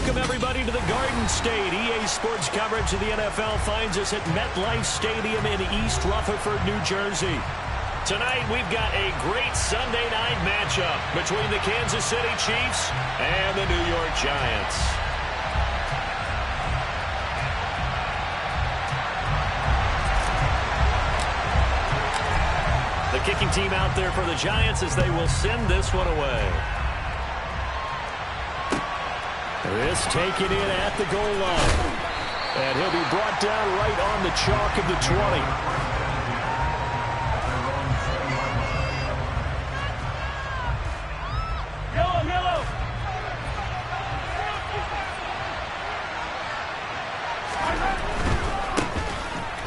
Welcome, everybody, to the Garden State. EA Sports coverage of the NFL finds us at MetLife Stadium in East Rutherford, New Jersey. Tonight, we've got a great Sunday night matchup between the Kansas City Chiefs and the New York Giants. The kicking team out there for the Giants as they will send this one away. This taken in at the goal line. And he'll be brought down right on the chalk of the 20. Yellow.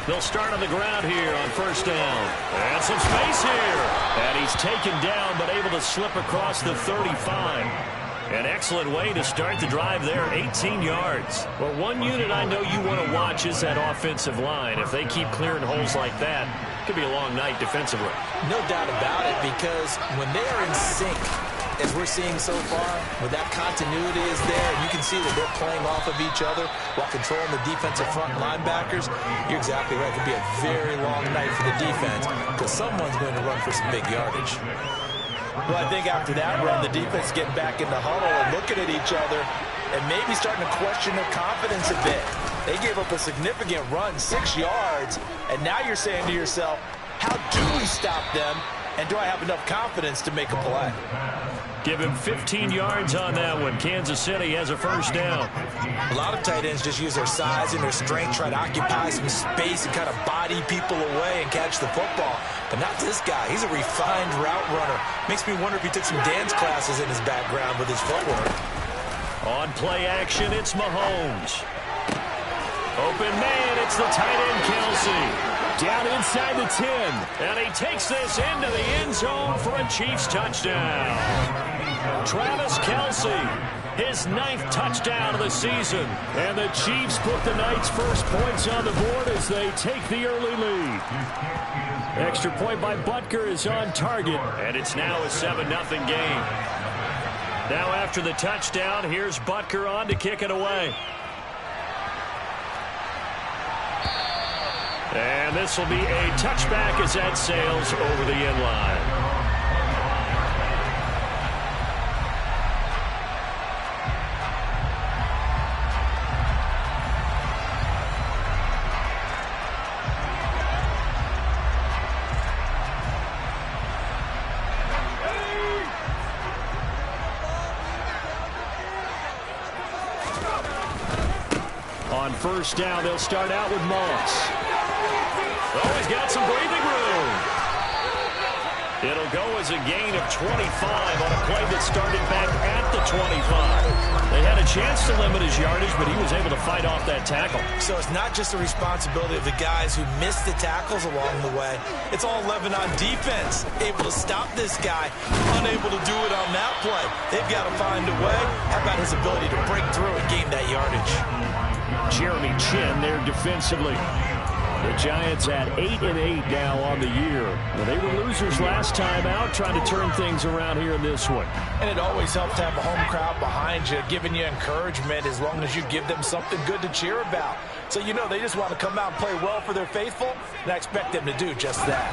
They'll start on the ground here on first down. And some space here. And he's taken down but able to slip across the 35. An excellent way to start the drive there, 18 yards. Well, one unit I know you want to watch is that offensive line. If they keep clearing holes like that, it could be a long night defensively. No doubt about it, because when they are in sync, as we're seeing so far, when that continuity is there, and you can see that they're playing off of each other while controlling the defensive front linebackers, you're exactly right. It could be a very long night for the defense because someone's going to run for some big yardage. Well, I think after that run, the defense getting back in the huddle and looking at each other and maybe starting to question their confidence a bit. They gave up a significant run, 6 yards, and now you're saying to yourself, how do we stop them, and do I have enough confidence to make a play? Give him 15 yards on that one. Kansas City has a first down. A lot of tight ends just use their size and their strength, try to occupy some space and kind of body people away and catch the football. But not this guy. He's a refined route runner. Makes me wonder if he took some dance classes in his background with his footwork. On play action, it's Mahomes. Open man, it's the tight end, Kelsey. Down inside the 10. And he takes this into the end zone for a Chiefs touchdown. Travis Kelsey, his 9th touchdown of the season. And the Chiefs put the night's first points on the board as they take the early lead. Extra point by Butker is on target. And it's now a 7-0 game. Now after the touchdown, here's Butker on to kick it away. And this will be a touchback as that sails over the end line. On first down, they'll start out with Moss. Oh, he's got some breathing room. It'll go as a gain of 25 on a play that started back at the 25. They had a chance to limit his yardage, but he was able to fight off that tackle. So it's not just the responsibility of the guys who missed the tackles along the way. It's all 11 on defense. Able to stop this guy, unable to do it on that play. They've got to find a way. How about his ability to break through and gain that yardage? Jeremy Chin there defensively. The Giants at 8-8 now on the year. Well, they were losers last time out, trying to turn things around here in this one. And it always helps to have a home crowd behind you, giving you encouragement as long as you give them something good to cheer about. So you know they just want to come out and play well for their faithful, and I expect them to do just that.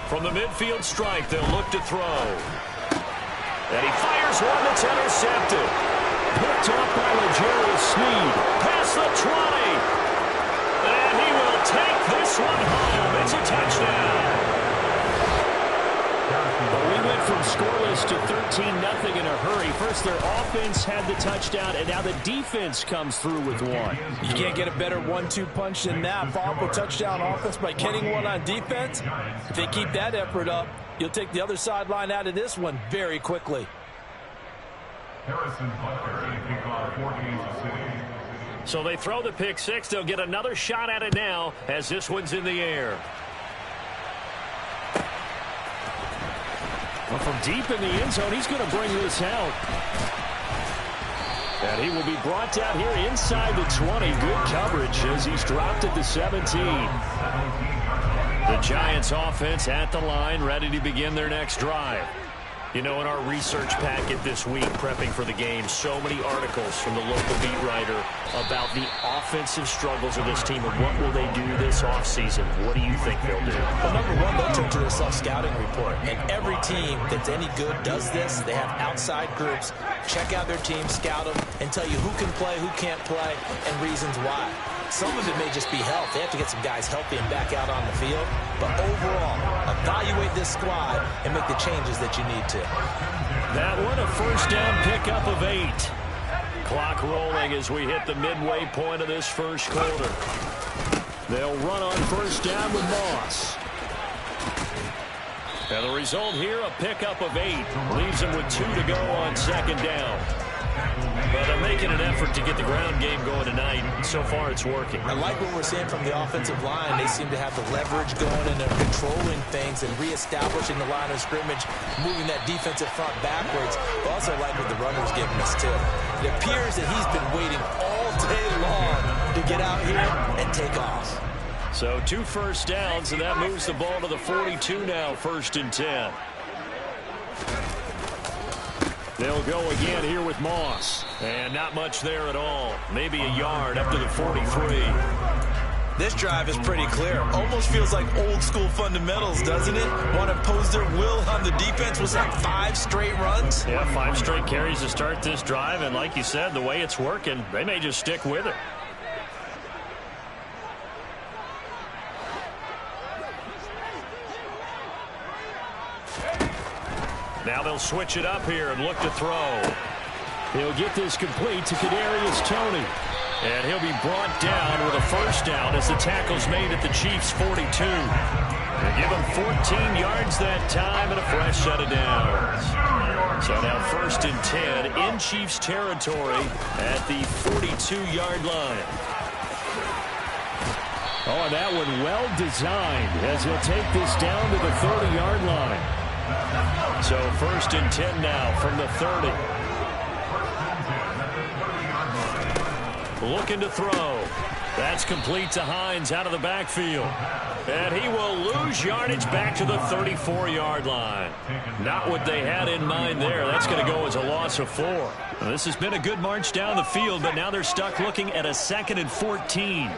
From the midfield stripe, they'll look to throw. And he fires one that's intercepted. Picked off by L'Jarius Sneed. Past the 20. And he will take this one home. It's a touchdown. But we went from scoreless to 13-0 in a hurry. First, their offense had the touchdown, and now the defense comes through with one. You can't get a better 1-2 punch than that. Follow up a touchdown offense by getting one on defense. If they keep that effort up, you'll take the other sideline out of this one very quickly. So they throw the pick six. They'll get another shot at it now as this one's in the air. Well, from deep in the end zone, he's going to bring this out. And he will be brought down here inside the 20. Good coverage as he's dropped at the 17. The Giants offense at the line, ready to begin their next drive. You know, in our research packet this week, prepping for the game, so many articles from the local beat writer about the offensive struggles of this team and what will they do this offseason. What do you think they'll do? Well, number one, they'll turn to their self-scouting report. And every team that's any good does this. They have outside groups, check out their team, scout them, and tell you who can play, who can't play, and reasons why. Some of it may just be health. They have to get some guys healthy and back out on the field. But overall, evaluate this squad and make the changes that you need to. That one, a first down pickup of 8. Clock rolling as we hit the midway point of this first quarter. They'll run on first down with Moss. And the result here, a pickup of 8. Leaves them with 2 to go on second down. But they're making an effort to get the ground game going tonight. So far, it's working. I like what we're seeing from the offensive line. They seem to have the leverage going and they're controlling things and reestablishing the line of scrimmage, moving that defensive front backwards. But also like what the runner's giving us, too. It appears that he's been waiting all day long to get out here and take off. So 2 first downs, and that moves the ball to the 42 now, 1st and 10. They'll go again here with Moss. And not much there at all. Maybe a yard up to the 43. This drive is pretty clear. Almost feels like old school fundamentals, doesn't it? Want to impose their will on the defense. Was that 5 straight runs? Yeah, 5 straight carries to start this drive. And like you said, the way it's working, they may just stick with it. Now they'll switch it up here and look to throw. He'll get this complete to Kadarius Toney. And he'll be brought down with a first down as the tackle's made at the Chiefs' 42. They give him 14 yards that time and a fresh set of downs. So now 1st and 10 in Chiefs territory at the 42-yard line. Oh, and that one well designed as he'll take this down to the 30-yard line. So 1st and 10 now from the 30. Looking to throw. That's complete to Hines out of the backfield. And he will lose yardage back to the 34-yard line. Not what they had in mind there. That's going to go as a loss of 4. Well, this has been a good march down the field, but now they're stuck looking at a 2nd and 14.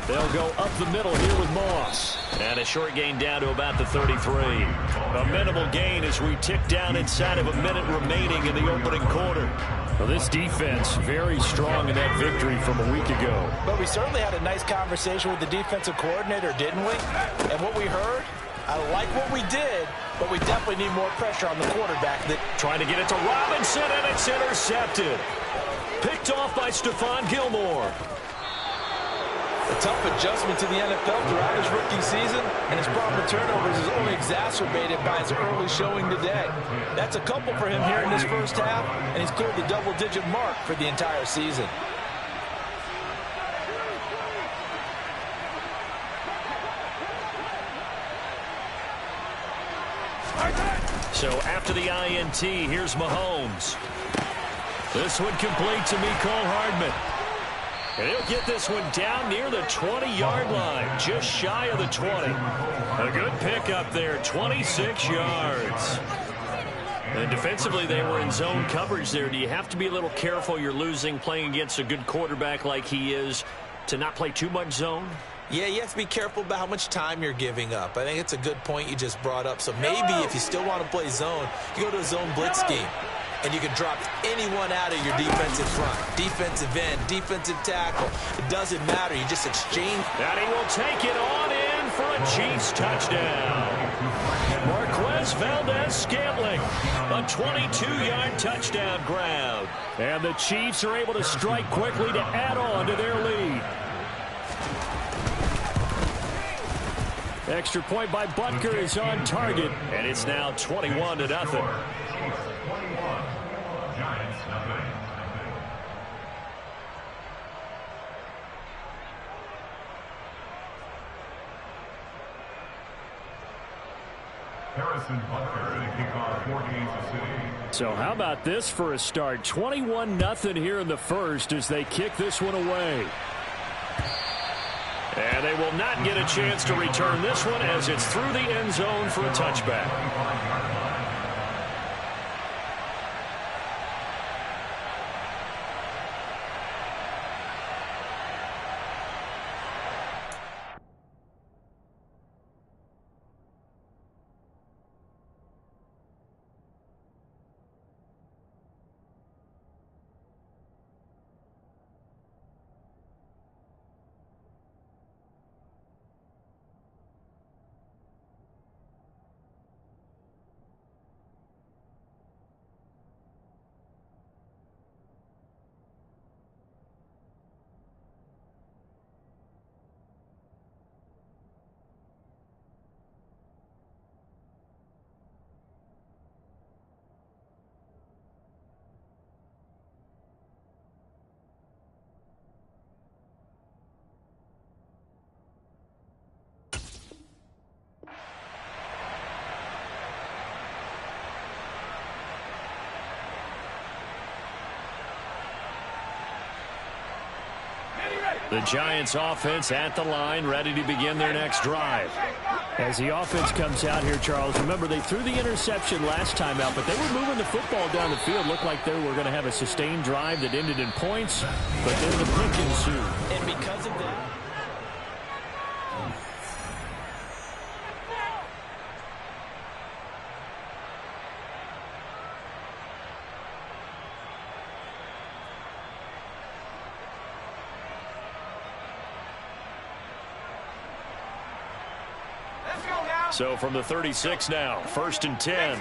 They'll go up the middle here with Moss. And a short gain down to about the 33. A minimal gain as we tick down inside of a minute remaining in the opening quarter. Well, this defense very strong in that victory from a week ago. But we certainly had a nice conversation with the defensive coordinator, didn't we? And what we heard, I like what we did, but we definitely need more pressure on the quarterback. Trying to get it to Robinson, and it's intercepted. Picked off by Stephon Gilmore. A tough adjustment to the NFL throughout his rookie season, and his problem with turnovers is only exacerbated by his early showing today. That's a couple for him here in this first half, and he's cleared the double-digit mark for the entire season. So after the INT, here's Mahomes. This one complete to Mecole Hardman. And he'll get this one down near the 20-yard line, just shy of the 20. A good pickup there, 26 yards. And defensively, they were in zone coverage there. Do you have to be a little careful you're losing playing against a good quarterback like he is to not play too much zone? Yeah, you have to be careful about how much time you're giving up. I think it's a good point you just brought up. So maybe if you still want to play zone, you go to a zone blitz scheme. And you can drop anyone out of your defensive front. Defensive end, defensive tackle. It doesn't matter. You just exchange. And he will take it on in for a Chiefs touchdown. Marquez Valdez-Scantling. A 22-yard touchdown grab. And the Chiefs are able to strike quickly to add on to their lead. Extra point by Butker is on target. And it's now 21-0. So how about this for a start? 21-0 here in the first as they kick this one away. And they will not get a chance to return this one as it's through the end zone for a touchback. The Giants offense at the line, ready to begin their next drive. As the offense comes out here, Charles, remember they threw the interception last time out, but they were moving the football down the field. Looked like they were going to have a sustained drive that ended in points, but then the pick ensued. And because of that... So from the 36 now, 1st and 10.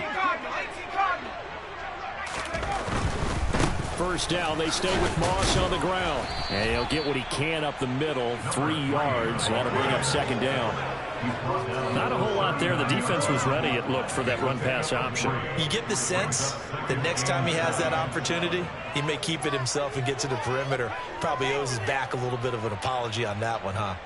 First down, they stay with Moss on the ground. And he'll get what he can up the middle, 3 yards. That'll bring up 2nd down. Not a whole lot there. The defense was ready, it looked, for that run-pass option. You get the sense that next time he has that opportunity, he may keep it himself and get to the perimeter. Probably owes his back a little bit of an apology on that one, huh?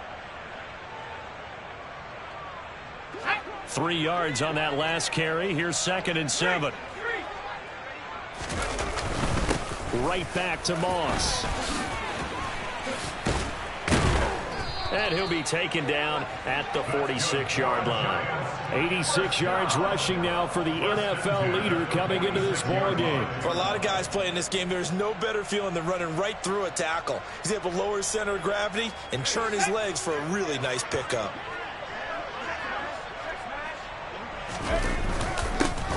3 yards on that last carry. Here's 2nd and 7. Right back to Moss. And he'll be taken down at the 46-yard line. 86 yards rushing now for the NFL leader coming into this ball game. For a lot of guys playing this game, there's no better feeling than running right through a tackle. He's able to lower his center of gravity and churn his legs for a really nice pickup.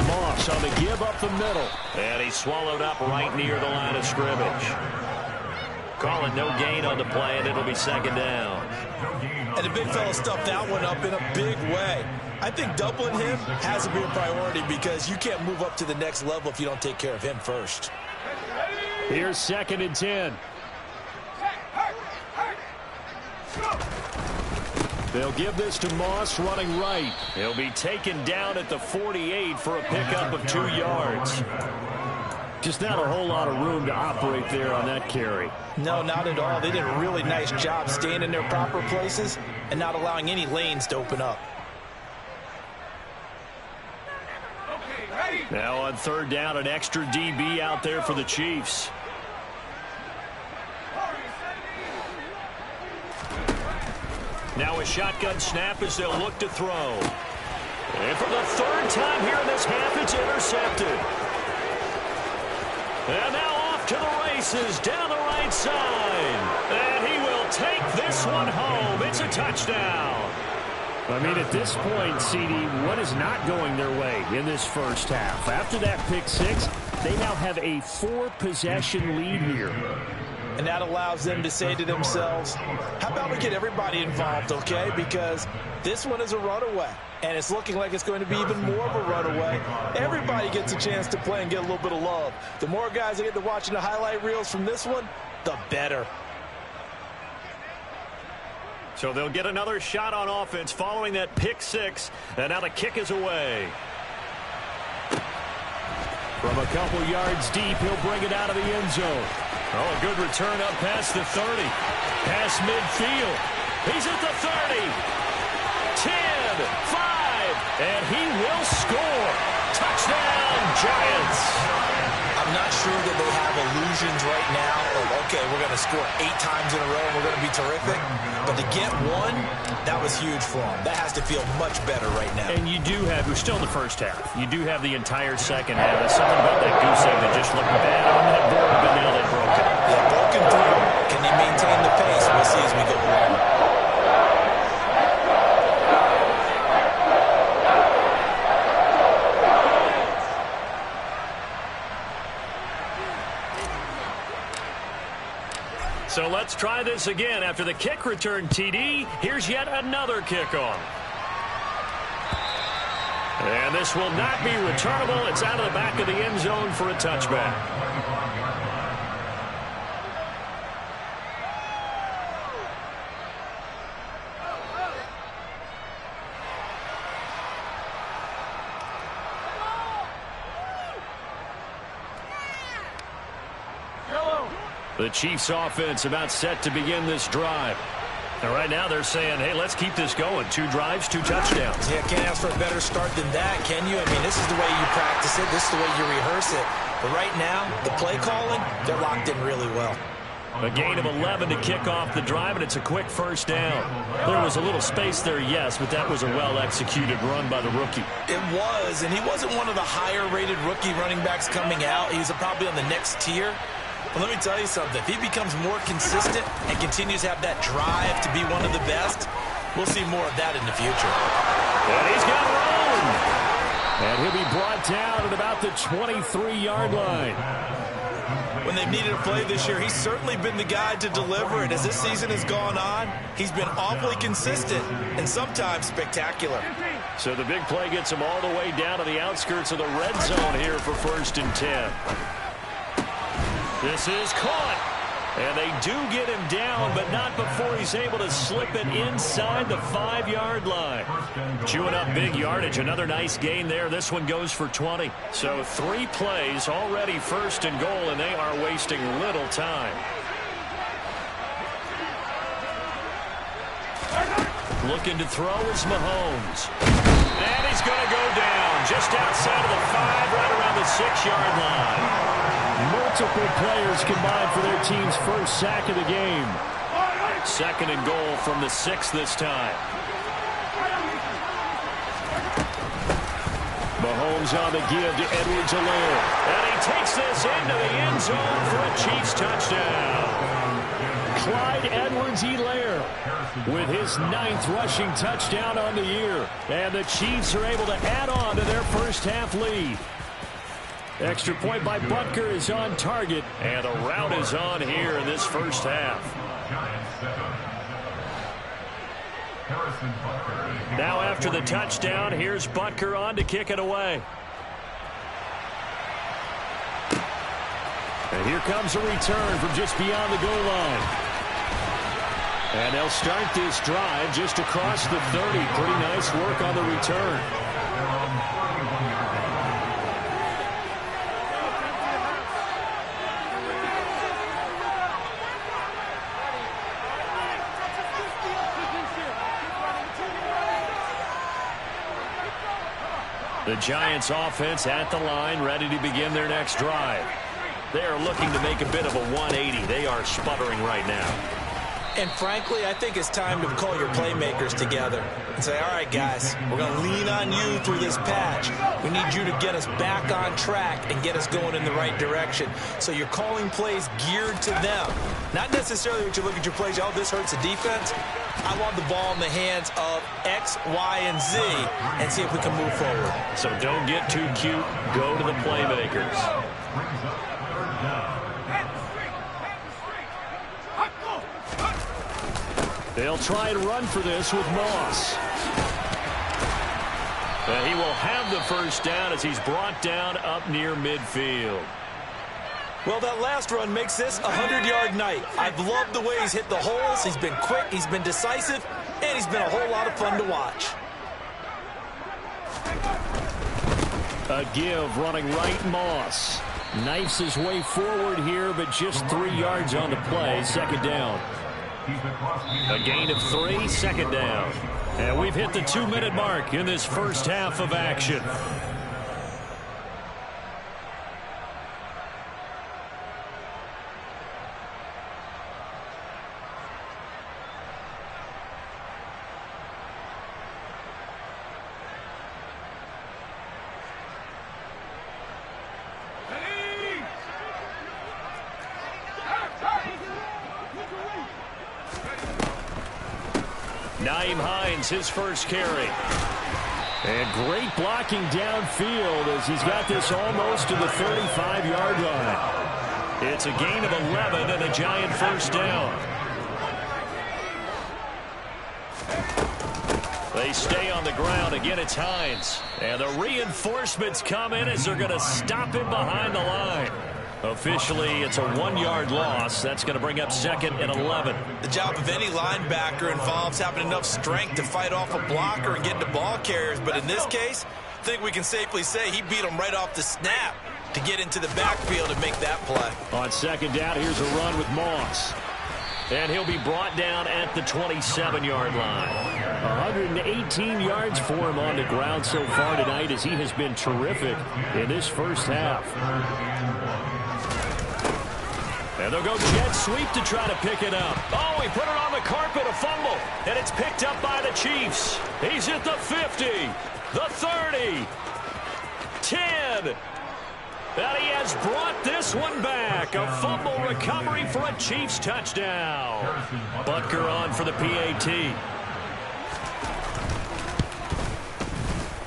Moss on the give up the middle. And he's swallowed up right near the line of scrimmage. Calling no gain on the play, and it'll be 2nd down. And the big fella stuffed that one up in a big way. I think doubling him has to be a priority because you can't move up to the next level if you don't take care of him first. Here's 2nd and 10. They'll give this to Moss running right. He'll be taken down at the 48 for a pickup of 2 yards. Just not a whole lot of room to operate there on that carry. No, not at all. They did a really nice job staying in their proper places and not allowing any lanes to open up. Now on 3rd down, an extra DB out there for the Chiefs. Now a shotgun snap as they'll look to throw. And for the 3rd time here in this half, it's intercepted. And now off to the races down the right side. And he will take this one home. It's a touchdown. I mean, at this point, CD, what is not going their way in this first half? After that pick 6, they now have a 4-possession lead here. And that allows them to say to themselves, how about we get everybody involved, okay? Because this one is a runaway, and it's looking like it's going to be even more of a runaway. Everybody gets a chance to play and get a little bit of love. The more guys that get to watching the highlight reels from this one, the better. So they'll get another shot on offense following that pick 6, and now the kick is away. From a couple yards deep, he'll bring it out of the end zone. Oh, a good return up past the 30. Past midfield. He's at the 30. 10, 5, and he will score. Touchdown, Giants. I'm not sure that they have a illusions right now of, okay, we're going to score 8 times in a row and we're going to be terrific. But to get one, that was huge for them. That has to feel much better right now. And you do have, we're still in the first half. You do have the entire second half. There's something about that goose egg that just looked bad on that board, but now they broke it. Yeah, broken through. Can they maintain the pace? We'll see as we go along. So let's try this again. After the kick return TD, here's yet another kickoff. And this will not be returnable. It's out of the back of the end zone for a touchback. The Chiefs offense about set to begin this drive. And right now they're saying, hey, let's keep this going. 2 drives, 2 touchdowns. Yeah, can't ask for a better start than that, can you? I mean, this is the way you practice it. This is the way you rehearse it. But right now, the play calling, they're locked in really well. A gain of 11 to kick off the drive, and it's a quick first down. There was a little space there, yes, but that was a well-executed run by the rookie. It was, and he wasn't one of the higher-rated rookie running backs coming out. He's probably on the next tier. But let me tell you something. If he becomes more consistent and continues to have that drive to be one of the best, we'll see more of that in the future. And he's got room. And he'll be brought down at about the 23-yard line. When they've needed a play this year, he's certainly been the guy to deliver it. As this season has gone on, he's been awfully consistent and sometimes spectacular. So the big play gets him all the way down to the outskirts of the red zone here for 1st and 10. This is caught. And they do get him down, but not before he's able to slip it inside the 5-yard line. Chewing up big yardage. Another nice gain there. This one goes for 20. So 3 plays already 1st and goal, and they are wasting little time. Looking to throw is Mahomes. And he's going to go down just outside of the 5, right around the 6-yard line. Multiple players combined for their team's first sack of the game. 2nd and goal from the 6 this time. Mahomes on the give to Edwards-Helaire. And he takes this into the end zone for a Chiefs touchdown. Clyde Edwards-Helaire with his 9th rushing touchdown on the year. And the Chiefs are able to add on to their first half lead. Extra point by Butker is on target, and a route is on here in this first half. Now after the touchdown, here's Butker on to kick it away. And here comes a return from just beyond the goal line. And they'll start this drive just across the 30. Pretty nice work on the return. The Giants offense at the line, ready to begin their next drive. They are looking to make a bit of a 180. They are sputtering right now. And frankly, I think it's time to call your playmakers together and say, all right, guys, we're going to lean on you through this patch. We need you to get us back on track and get us going in the right direction. So you're calling plays geared to them. Not necessarily what you look at your plays, oh, this hurts the defense. I want the ball in the hands of X, Y, and Z and see if we can move forward. So don't get too cute. Go to the playmakers. They'll try and run for this with Moss. And he will have the first down as he's brought down up near midfield. Well, that last run makes this a 100-yard night. I've loved the way he's hit the holes. He's been quick, he's been decisive, and he's been a whole lot of fun to watch. A give running right, Moss. Knifes his way forward here, but just 3 yards on the play. 2nd down. A gain of 3, 2nd down. And we've hit the 2-minute mark in this first half of action. Nyheim Hines, his first carry. And great blocking downfield as he's got this almost to the 35-yard line. It's a gain of 11 and a Giant first down. They stay on the ground. Again, it's Hines. And the reinforcements come in as they're going to stop him behind the line. Officially, it's a 1-yard loss. That's going to bring up 2nd and 11. The job of any linebacker involves having enough strength to fight off a blocker and get to ball carriers. But in this case, I think we can safely say he beat him right off the snap to get into the backfield and make that play. On 2nd down, here's a run with Moss. And he'll be brought down at the 27-yard line. 118 yards for him on the ground so far tonight as he has been terrific in this first half. And they'll go jet sweep to try to pick it up. Oh, he put it on the carpet, a fumble. And it's picked up by the Chiefs. He's at the 50, the 30, 10. And he has brought this one back. A fumble recovery for a Chiefs touchdown. Butker on for the PAT.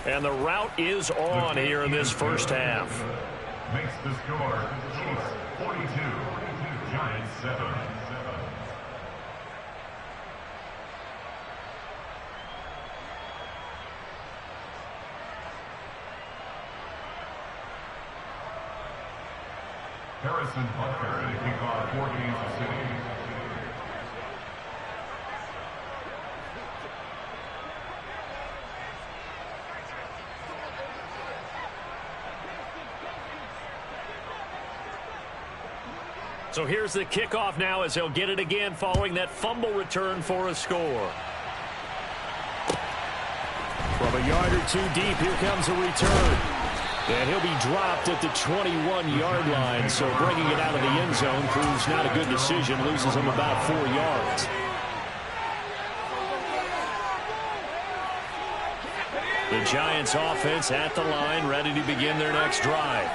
And the route is on here in this first half. Makes the score Chiefs 42, Giants 7. Harrison Butker to kick off for Kansas City. So here's the kickoff now as he'll get it again following that fumble return for a score. From a yard or two deep, here comes a return. And he'll be dropped at the 21-yard line, so bringing it out of the end zone proves not a good decision, loses him about 4 yards. The Giants offense at the line, ready to begin their next drive.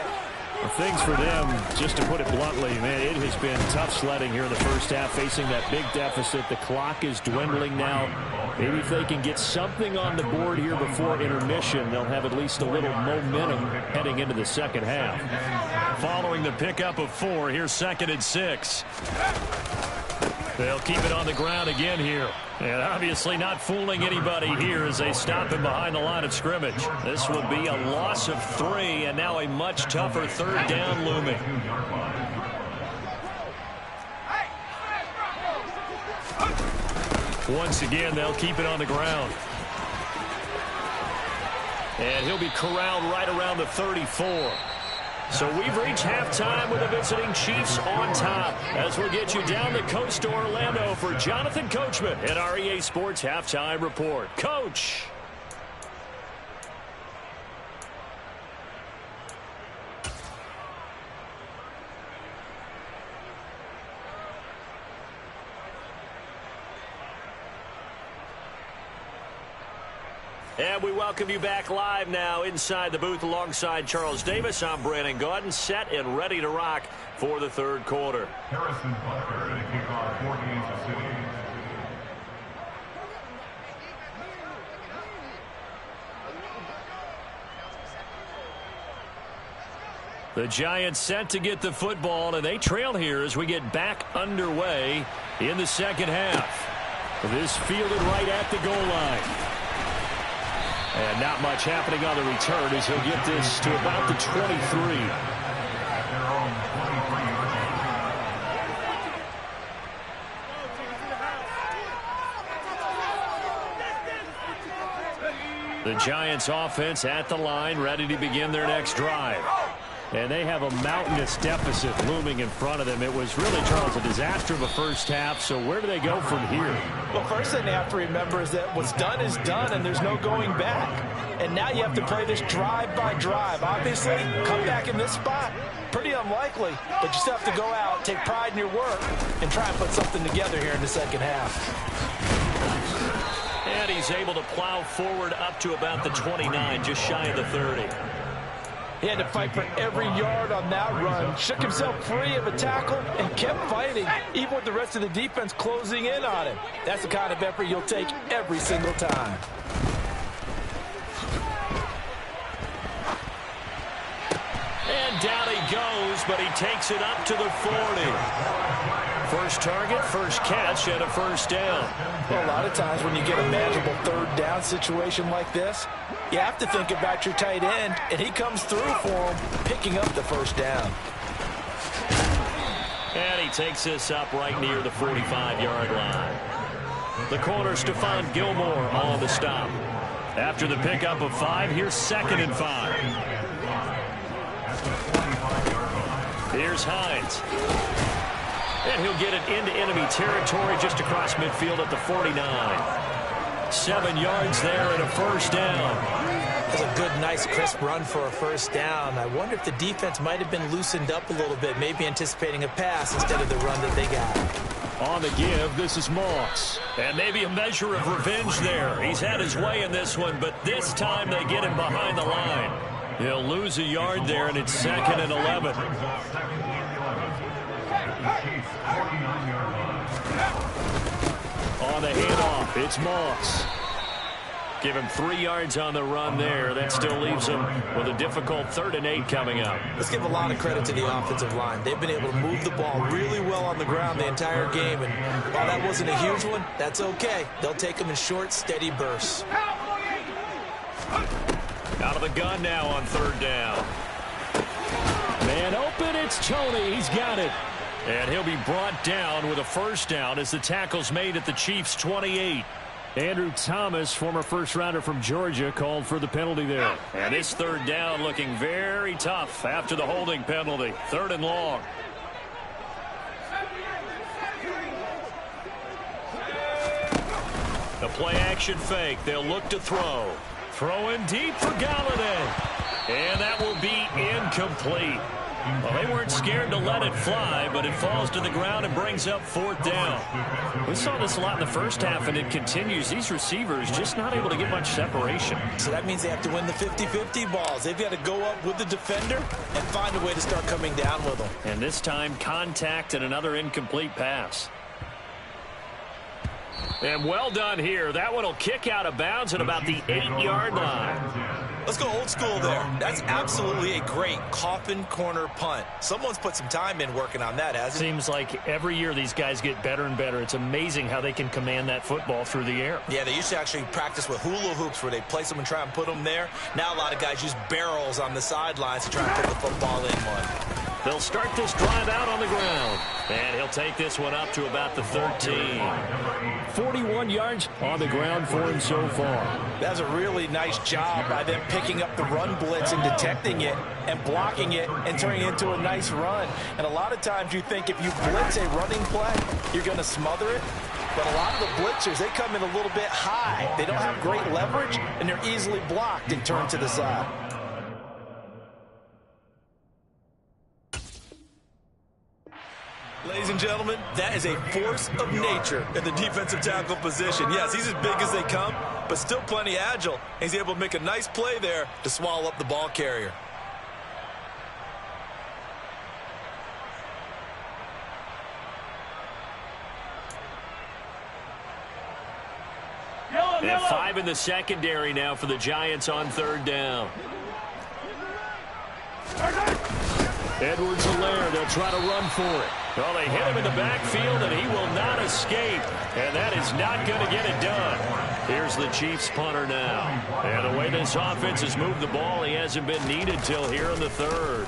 Well, things for them, just to put it bluntly, man, it has been tough sledding here in the first half, facing that big deficit. The clock is dwindling now. Maybe if they can get something on the board here before intermission, they'll have at least a little momentum heading into the second half. Following the pickup of 4, here's 2nd and 6. They'll keep it on the ground again here. And obviously not fooling anybody here as they stop him behind the line of scrimmage. This will be a loss of 3 and now a much tougher 3rd down looming. Once again, they'll keep it on the ground. And he'll be corralled right around the 34. So we've reached halftime with the visiting Chiefs on top. As we'll get you down the coast to Orlando for Jonathan Coachman at our EA Sports Halftime Report. Coach. And we welcome you back live now inside the booth alongside Charles Davis. I'm Brandon Gaudin, set and ready to rock for the 3rd quarter. Harrison Butker to kick off for Kansas City. The Giants set to get the football, and they trail here as we get back underway in the second half. This fielded right at the goal line. And not much happening on the return as he'll get this to about the 23. The Giants offense at the line, ready to begin their next drive. And they have a mountainous deficit looming in front of them. It was really, Charles, a disaster of a first half. So where do they go from here? Well, first thing they have to remember is that what's done is done, and there's no going back. And now you have to play this drive by drive. Obviously, come back in this spot, pretty unlikely. But you still have to go out, take pride in your work, and try and put something together here in the second half. And he's able to plow forward up to about the 29, just shy of the 30. He had to fight for every yard on that run, shook himself free of a tackle, and kept fighting, even with the rest of the defense closing in on him. That's the kind of effort you'll take every single time. And down he goes, but he takes it up to the 40. First target, first catch, and a first down. Well, a lot of times when you get a manageable third down situation like this, you have to think about your tight end, and he comes through for him, picking up the first down. And he takes this up right near the 45-yard line. The corner, Stephon Gilmore, on the stop. After the pickup of 5, here's 2nd and 5. Here's Hines. And he'll get it into enemy territory just across midfield at the 49. 7 yards there and a first down. That's a good, nice, crisp run for a first down. I wonder if the defense might have been loosened up a little bit, maybe anticipating a pass instead of the run that they got. On the give, this is Moss. And maybe a measure of revenge there. He's had his way in this one, but this time they get him behind the line. He'll lose a yard there, and it's 2nd and 11. On the handoff, it's Moss. Give him 3 yards on the run there. That still leaves him with a difficult 3rd and 8 coming up. Let's give a lot of credit to the offensive line. They've been able to move the ball really well on the ground the entire game. And while that wasn't a huge one, that's okay. They'll take them in short, steady bursts. Out of the gun now on 3rd down. Man open, it's Toney. He's got it. And he'll be brought down with a first down as the tackle's made at the Chiefs' 28. Andrew Thomas, former first-rounder from Georgia, called for the penalty there. And this 3rd down looking very tough after the holding penalty. 3rd and long. The play-action fake. They'll look to throw. Throwing deep for Galladay. And that will be incomplete. Well, they weren't scared to let it fly, but it falls to the ground and brings up 4th down. We saw this a lot in the first half, and it continues. These receivers just not able to get much separation. So that means they have to win the 50-50 balls. They've got to go up with the defender and find a way to start coming down with them. And this time, contact and another incomplete pass. And well done here. That one will kick out of bounds at about the 8-yard line. Let's go old school there. That's absolutely a great coffin corner punt. Someone's put some time in working on that, hasn't it? Seems like every year these guys get better and better. It's amazing how they can command that football through the air. Yeah, they used to actually practice with hula hoops where they place them and try and put them there. Now a lot of guys use barrels on the sidelines to try and put the football in one. They'll start this drive out on the ground. And he'll take this one up to about the 13. 41 yards on the ground for him so far. That's a really nice job by them picking up the run blitz and detecting it and blocking it and turning it into a nice run. And a lot of times you think if you blitz a running play, you're going to smother it. But a lot of the blitzers, they come in a little bit high. They don't have great leverage, and they're easily blocked and turned to the side. Ladies and gentlemen, that is a force of nature in the defensive tackle position. Yes, he's as big as they come, but still plenty agile. He's able to make a nice play there to swallow up the ball carrier. And 5 in the secondary now for the Giants on 3rd down. Edwards-Helaire, they'll try to run for it. Well, they hit him in the backfield, and he will not escape. And that is not going to get it done. Here's the Chiefs punter now. And the way this offense has moved the ball, he hasn't been needed till here in the 3rd.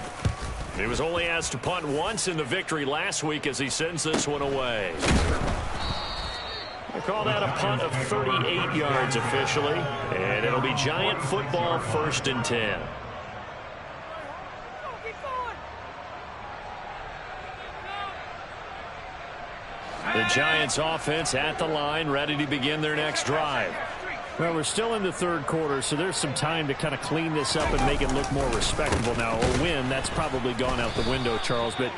He was only asked to punt once in the victory last week as he sends this one away. We'll call that a punt of 38 yards officially. And it'll be Giant football, 1st and 10. The Giants offense at the line, ready to begin their next drive. Well, we're still in the 3rd quarter, so there's some time to kind of clean this up and make it look more respectable now. A win, that's probably gone out the window, Charles, but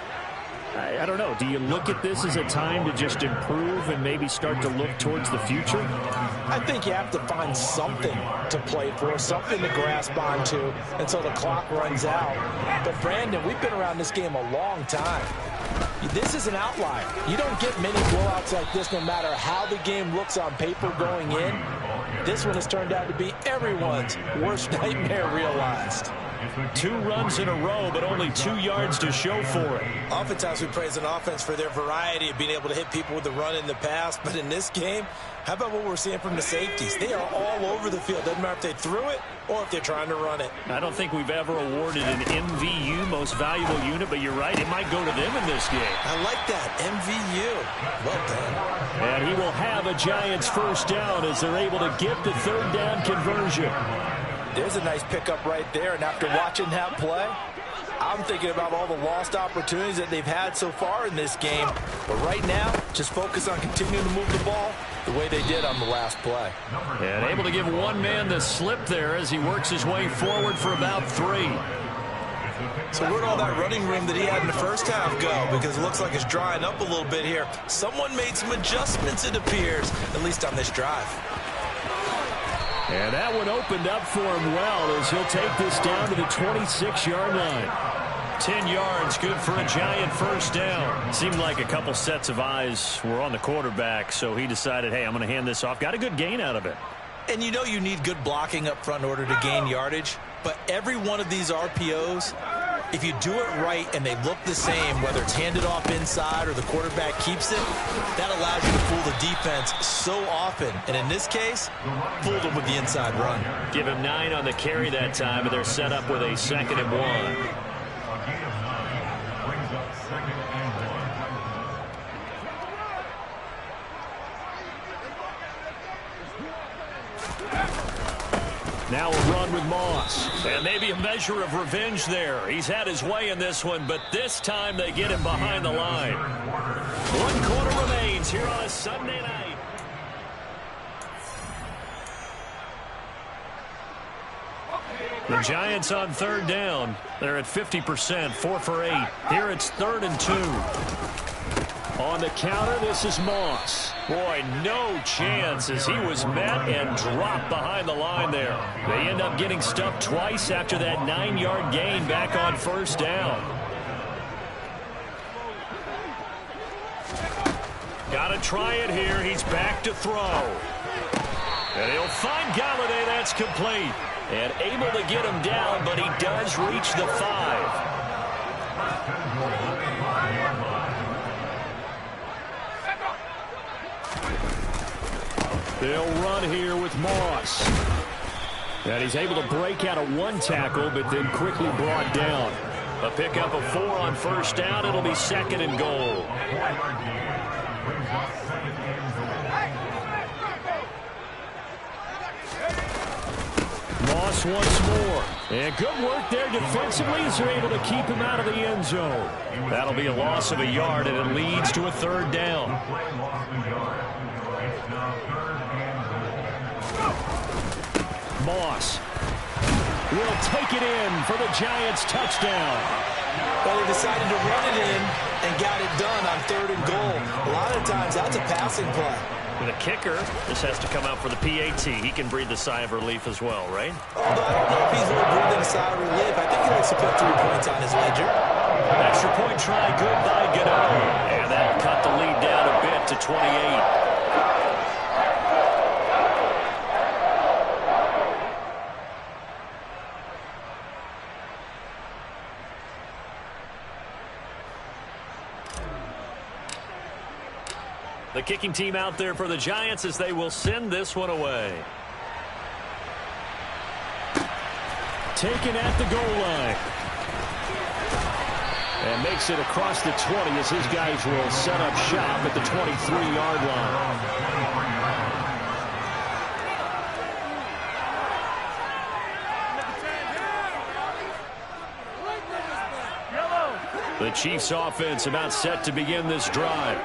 I don't know. Do you look at this as a time to just improve and maybe start to look towards the future? I think you have to find something to play for, something to grasp onto until the clock runs out. But, Brandon, we've been around this game a long time. This is an outlier. You don't get many blowouts like this no matter how the game looks on paper going in. This one has turned out to be everyone's worst nightmare realized. 2 runs in a row, but only 2 yards to show for it. Oftentimes we praise an offense for their variety of being able to hit people with the run in the past, but in this game, how about what we're seeing from the safeties? They are all over the field. Doesn't matter if they threw it or if they're trying to run it. I don't think we've ever awarded an MVU, most valuable unit, but you're right, it might go to them in this game. I like that, MVU. Well done. And he will have a Giants first down as they're able to get the 3rd down conversion. There's a nice pickup right there, and after watching that play, I'm thinking about all the lost opportunities that they've had so far in this game. But right now, just focus on continuing to move the ball the way they did on the last play. And able to give one man the slip there as he works his way forward for about 3. So where'd all that running room that he had in the first half go? Because it looks like it's drying up a little bit here. Someone made some adjustments, it appears, at least on this drive. And that one opened up for him well as he'll take this down to the 26-yard line. 10 yards, good for a Giant first down. Seemed like a couple sets of eyes were on the quarterback, so he decided, hey, I'm going to hand this off. Got a good gain out of it. And you know you need good blocking up front in order to gain yardage, but every one of these RPOs, if you do it right and they look the same, whether it's handed off inside or the quarterback keeps it, that allows you to fool the defense so often. And in this case, fooled them with the inside run. Give him 9 on the carry that time, and they're set up with a 2nd and 1. Now a run with Moss. And maybe a measure of revenge there. He's had his way in this one, but this time they get him behind the line. 1 quarter remains here on a Sunday night. The Giants on 3rd down. They're at 50%, 4 for 8. Here it's 3rd and 2. On the counter, this is Moss. Boy, no chance as he was met and dropped behind the line there. They end up getting stuffed twice after that 9-yard gain back on 1st down. Got to try it here. He's back to throw. And he'll find Galladay. That's complete. And able to get him down, but he does reach the 5. They'll run here with Moss. And he's able to break out of 1 tackle, but then quickly brought down. A pickup of 4 on 1st down. It'll be 2nd and goal. Moss once more. And good work there defensively as they're able to keep him out of the end zone. That'll be a loss of a yard, and it leads to a 3rd down. Moss will take it in for the Giants touchdown. Well, they decided to run it in and got it done on 3rd and goal. A lot of times that's a passing play. With a kicker, this has to come out for the PAT. He can breathe the sigh of relief as well, right? Although I don't know if he's really breathing a sigh of relief. I think he likes to put 3 points on his ledger. Extra point try, good by Gano. And that'll cut the lead down a bit to 28. The kicking team out there for the Giants as they will send this one away. Taken at the goal line. And makes it across the 20 as his guys will set up shop at the 23-yard line. The Chiefs offense about set to begin this drive.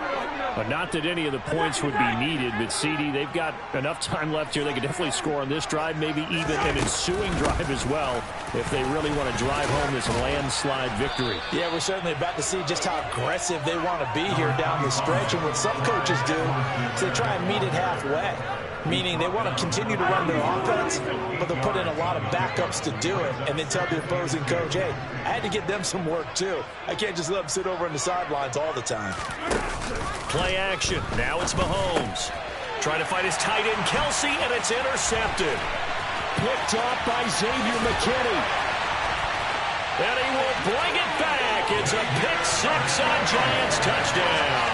But not that any of the points would be needed, but CD, they've got enough time left here. They could definitely score on this drive, maybe even an ensuing drive as well, if they really want to drive home this landslide victory. Yeah, we're certainly about to see just how aggressive they want to be here down the stretch. And what some coaches do is they try and meet it halfway. meaning they want to continue to run their offense, but they'll put in a lot of backups to do it, and then tell the opposing coach, hey, I had to get them some work too. I can't just let them sit over on the sidelines all the time. Play action. Now it's Mahomes. Trying to find his tight end, Kelsey, and it's intercepted. Picked off by Xavier McKinney. And he will bring it back. It's a pick-6 on Giants touchdown.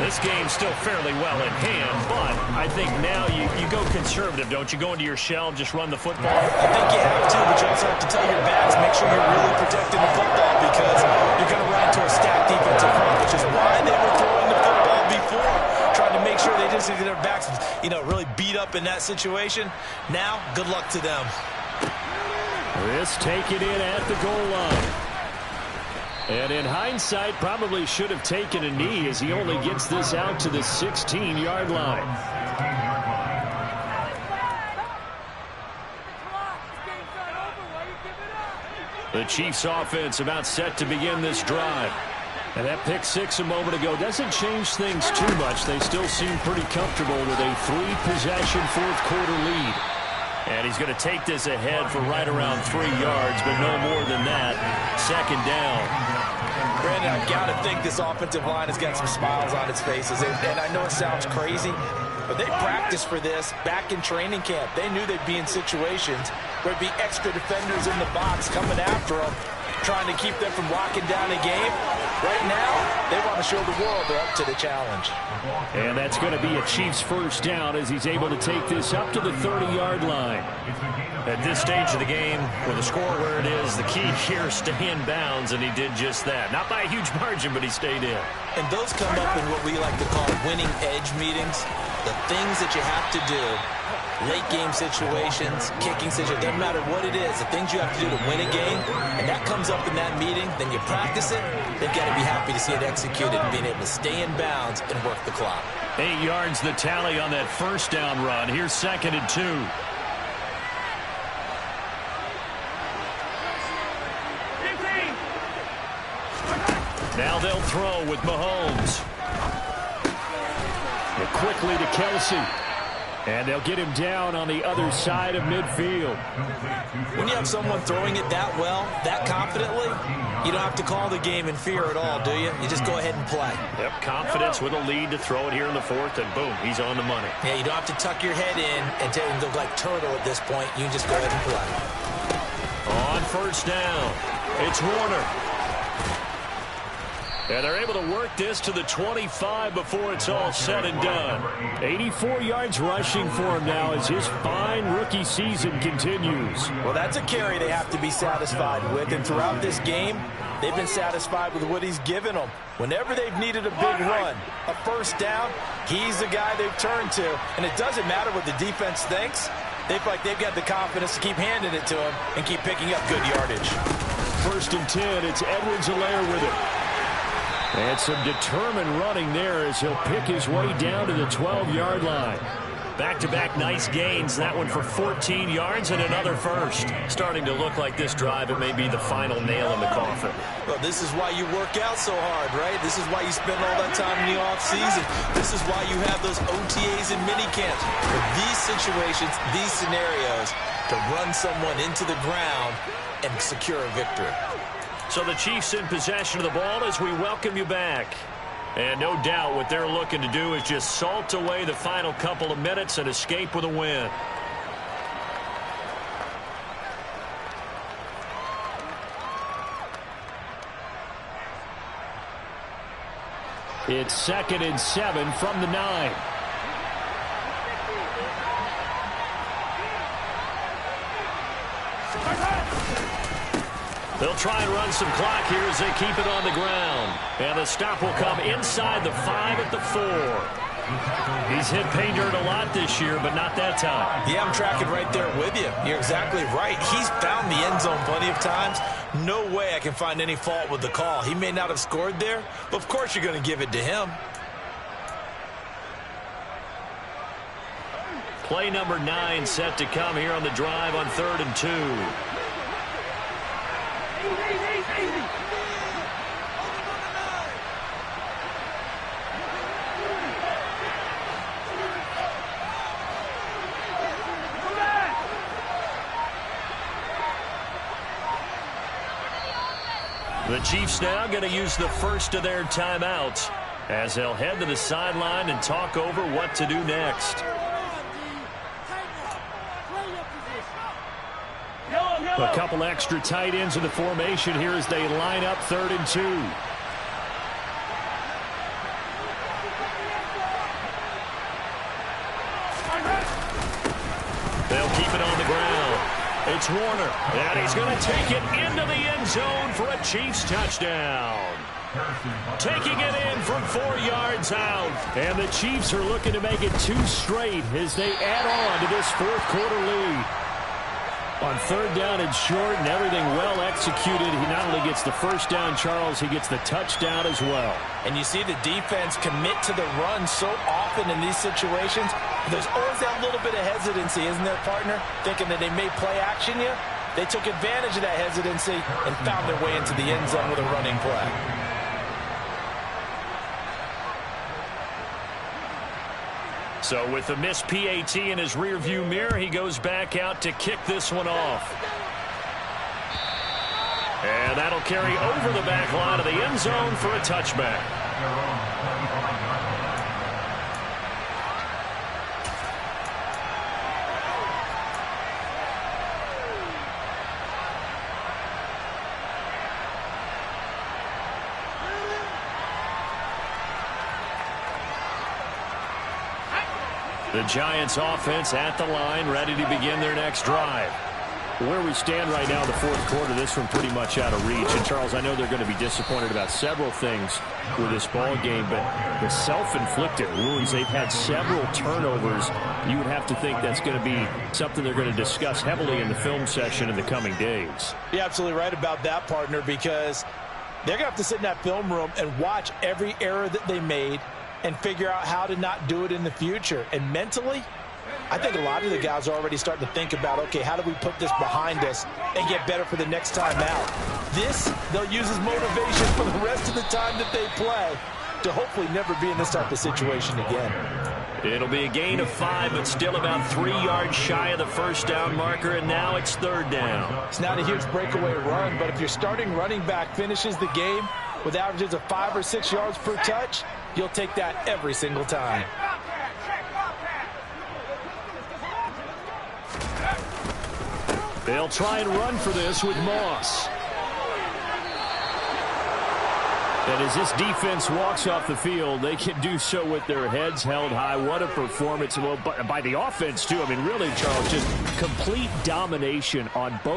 This game's still fairly well in hand, but I think now you go conservative, don't you? Go into your shell and just run the football? I think you have to, but you also have to tell your backs, make sure you're really protecting the football because you're going to run into a stacked defensive front, which is why they were throwing the football before, trying to make sure they didn't see their backs, really beat up in that situation. Now, good luck to them. This taken in at the goal line. And in hindsight, probably should have taken a knee as he only gets this out to the 16-yard line. The Chiefs offense about set to begin this drive. And that pick-6 a moment ago doesn't change things too much. They still seem pretty comfortable with a 3-possession fourth-quarter lead. And he's going to take this ahead for right around 3 yards, but no more than that. Second down. Brandon, I've got to think this offensive line has got some smiles on its faces. And I know it sounds crazy, but they practiced for this back in training camp. They knew they'd be in situations where there'd be extra defenders in the box coming after them, trying to keep them from locking down a game. Right now, they want to show the world they're up to the challenge. And that's going to be a Chiefs first down as he's able to take this up to the 30-yard line. At this stage of the game, with the score where it is, the key here is stay in bounds, and he did just that. Not by a huge margin, but he stayed in. And those come up in what we like to call winning edge meetings. The things that you have to do, late game situations, kicking situations, doesn't matter what it is, the things you have to do to win a game, and that comes up in that meeting, then you practice it, they've got to be happy to see it executed and being able to stay in bounds and work the clock. 8 yards the tally on that first down run. Here's 2nd and 2. Now they'll throw with Mahomes. Quickly to Kelsey. And they'll get him down on the other side of midfield. When you have someone throwing it that well, that confidently, you don't have to call the game in fear at all, do you? You just go ahead and play. Yep, confidence with a lead to throw it here in the fourth, and boom, he's on the money. Yeah, you don't have to tuck your head in and tell him to look like turtle at this point. You just go ahead and play. On first down, it's Warner. And they're able to work this to the 25 before it's all said and done. 84 yards rushing for him now as his fine rookie season continues. Well, that's a carry they have to be satisfied with. And throughout this game, they've been satisfied with what he's given them. Whenever they've needed a big run, a first down, he's the guy they've turned to. And it doesn't matter what the defense thinks. They feel like they've got the confidence to keep handing it to him and keep picking up good yardage. 1st and 10, it's Edwards-Helaire with it. And some determined running there as he'll pick his way down to the 12-yard line. Back-to-back nice gains. That one for 14 yards and another first. Starting to look like this drive, it may be the final nail in the coffin. Well, this is why you work out so hard, right? This is why you spend all that time in the offseason. This is why you have those OTAs and minicamps. For these situations, these scenarios, to run someone into the ground and secure a victory. So the Chiefs in possession of the ball as we welcome you back. And no doubt what they're looking to do is just salt away the final couple of minutes and escape with a win. It's 2nd and 7 from the 9. They'll try and run some clock here as they keep it on the ground. And the stop will come inside the 5 at the 4. He's hit pay dirt a lot this year, but not that time. Yeah, I'm tracking right there with you. You're exactly right. He's found the end zone plenty of times. No way I can find any fault with the call. He may not have scored there, but of course you're going to give it to him. Play number 9 set to come here on the drive on 3rd and 2. The Chiefs now going to use the first of their timeouts as they'll head to the sideline and talk over what to do next. A couple extra tight ends in the formation here as they line up 3rd and 2. They'll keep it on the ground. It's Warner, and he's going to take it into the end zone for a Chiefs touchdown. Taking it in from 4 yards out. And the Chiefs are looking to make it 2 straight as they add on to this 4th quarter lead. On 3rd down and short and everything well executed, he not only gets the first down, Charles, he gets the touchdown as well. And you see the defense commit to the run so often in these situations. There's always that little bit of hesitancy, isn't there, partner? Thinking that they may play action you. They took advantage of that hesitancy and found their way into the end zone with a running play. So with the missed PAT in his rearview mirror, he goes back out to kick this one off. And that'll carry over the back line of the end zone for a touchback. The Giants offense at the line, ready to begin their next drive. Where we stand right now in the 4th quarter, this one pretty much out of reach. And, Charles, I know they're going to be disappointed about several things with this ball game, but the self-inflicted wounds, they've had several turnovers. You would have to think that's going to be something they're going to discuss heavily in the film session in the coming days. You're absolutely right about that, partner, because they're going to have to sit in that film room and watch every error that they made and figure out how to not do it in the future. And mentally, I think a lot of the guys are already starting to think about, okay, how do we put this behind us and get better for the next time out? This, they'll use as motivation for the rest of the time that they play to hopefully never be in this type of situation again. It'll be a gain of 5, but still about 3 yards shy of the first down marker, and now it's 3rd down. It's not a huge breakaway run, but if your starting running back finishes the game with averages of 5 or 6 yards per touch, you'll take that every single time. They'll try and run for this with Moss. And as this defense walks off the field, they can do so with their heads held high. What a performance by the offense, too. I mean, really, Charles, just complete domination on both